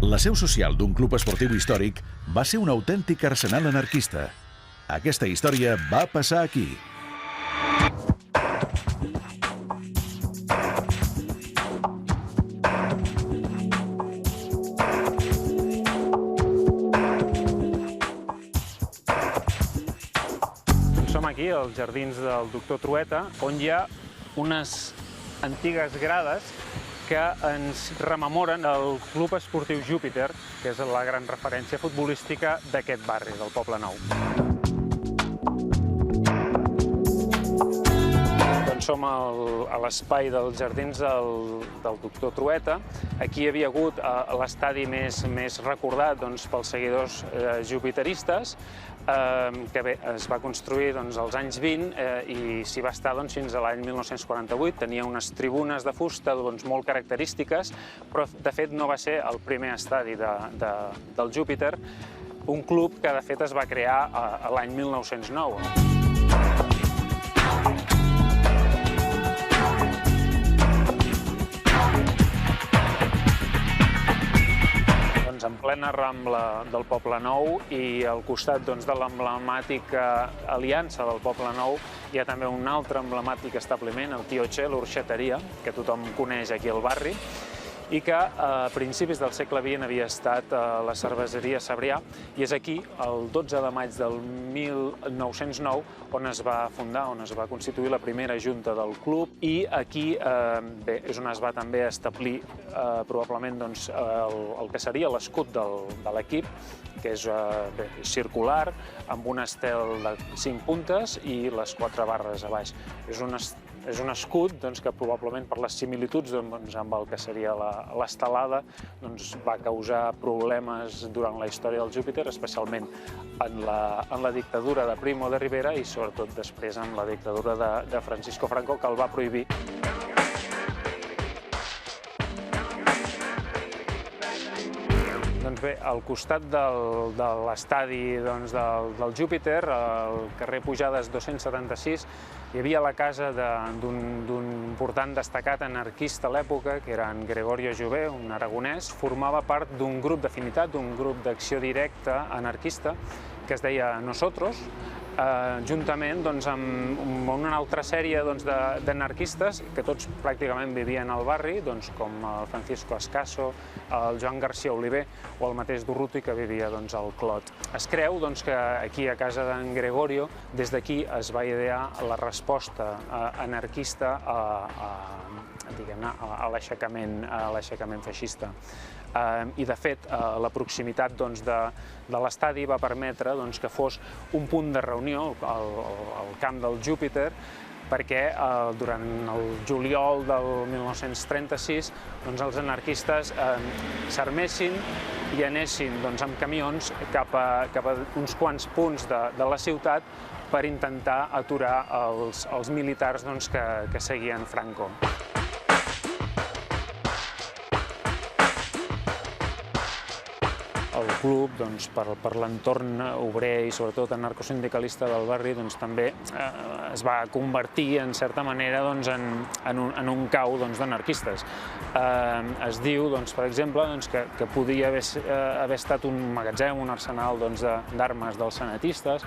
La seu social d'un club esportiu històric va ser un autèntic arsenal anarquista. Aquesta història va passar aquí. Som aquí, als jardins del Doctor Trueta, on hi ha unes antigues grades que ens rememoren el Club Esportiu Júpiter, que és la gran referència futbolística d'aquest barri, del Poble Nou. Doncs som a l'espai dels jardins del Doctor Trueta. Aquí hi havia hagut l'estadi més recordat pels seguidors jupiteristes, que bé, es va construir als anys 20 i s'hi va estar fins a l'any 1948. Tenia unes tribunes de fusta molt característiques, però de fet no va ser el primer estadi del Júpiter, un club que de fet es va crear l'any 1909. En plena Rambla del Poble Nou i al costat de l'emblemàtica aliança del Poble Nou hi ha també un altre emblemàtic establiment, el Tio Che, l'orxateria, que tothom coneix aquí al barri, i que a principis del segle XX havia estat la cerveseria Cebrià, i és aquí, el 12 de maig del 1909, on es va fundar, on es va constituir la primera junta del club, i aquí és on es va també establir probablement el que seria l'escut de l'equip, que és circular, amb un estel de 5 puntes i les 4 barres a baix. És un escut que probablement per les similituds amb el que seria l'estelada va causar problemes durant la història del Júpiter, especialment en la dictadura de Primo de Rivera i sobretot després en la dictadura de Francisco Franco, que el va prohibir. Doncs bé, al costat de l'estadi del Júpiter, al carrer Pujades 276, hi havia la casa d'un important destacat anarquista a l'època, que era en Gregorio Jové, un aragonès. Formava part d'un grup d'afinitat, d'un grup d'acció directa anarquista, que es deia Nosotros, juntament amb una altra sèrie d'anarquistes que tots pràcticament vivien al barri, com el Francisco Ascaso, el Joan García Oliver o el mateix Durruti, que vivia al Clot. Es creu que aquí a casa d'en Gregorio, des d'aquí es va idear la resposta anarquista a l'aixecament feixista. I, de fet, la proximitat de l'estadi va permetre que fos un punt de reunió al camp del Júpiter, perquè durant el juliol del 1936 els anarquistes s'armessin i anessin amb camions cap a uns quants punts de la ciutat per intentar aturar els militars que seguien Franco. El club, per l'entorn obrer i sobretot anarcosindicalista del barri, també es va convertir, en certa manera, en un cau d'anarquistes. Es diu, per exemple, que podia haver estat un magatzem, un arsenal d'armes dels senatistes,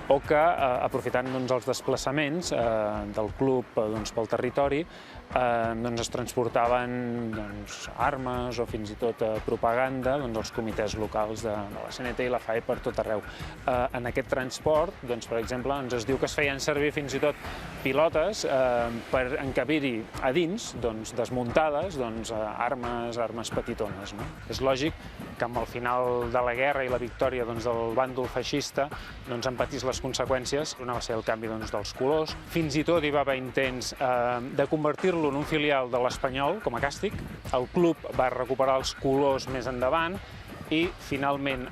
o que, aprofitant els desplaçaments del club pel territori, es transportaven armes o fins i tot propaganda als comitès locals de la CNT i la FAE per tot arreu. En aquest transport, per exemple, es diu que es feien servir fins i tot pilotes per encabir-hi a dins, desmuntades, armes petitones. És lògic que amb el final de la guerra i la victòria del bàndol feixista en patís les conseqüències. Una va ser el canvi dels colors. Fins i tot hi va haver intents de convertir-lo en un filial de l'Espanyol, com a càstig. El club va recuperar els colors més endavant i, finalment,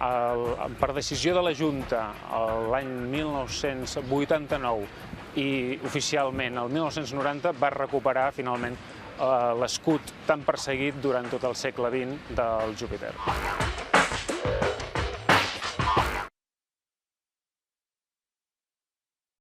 per decisió de la Junta, l'any 1989 i oficialment el 1990, va recuperar, finalment, l'escut tan perseguit durant tot el segle XX del Júpiter.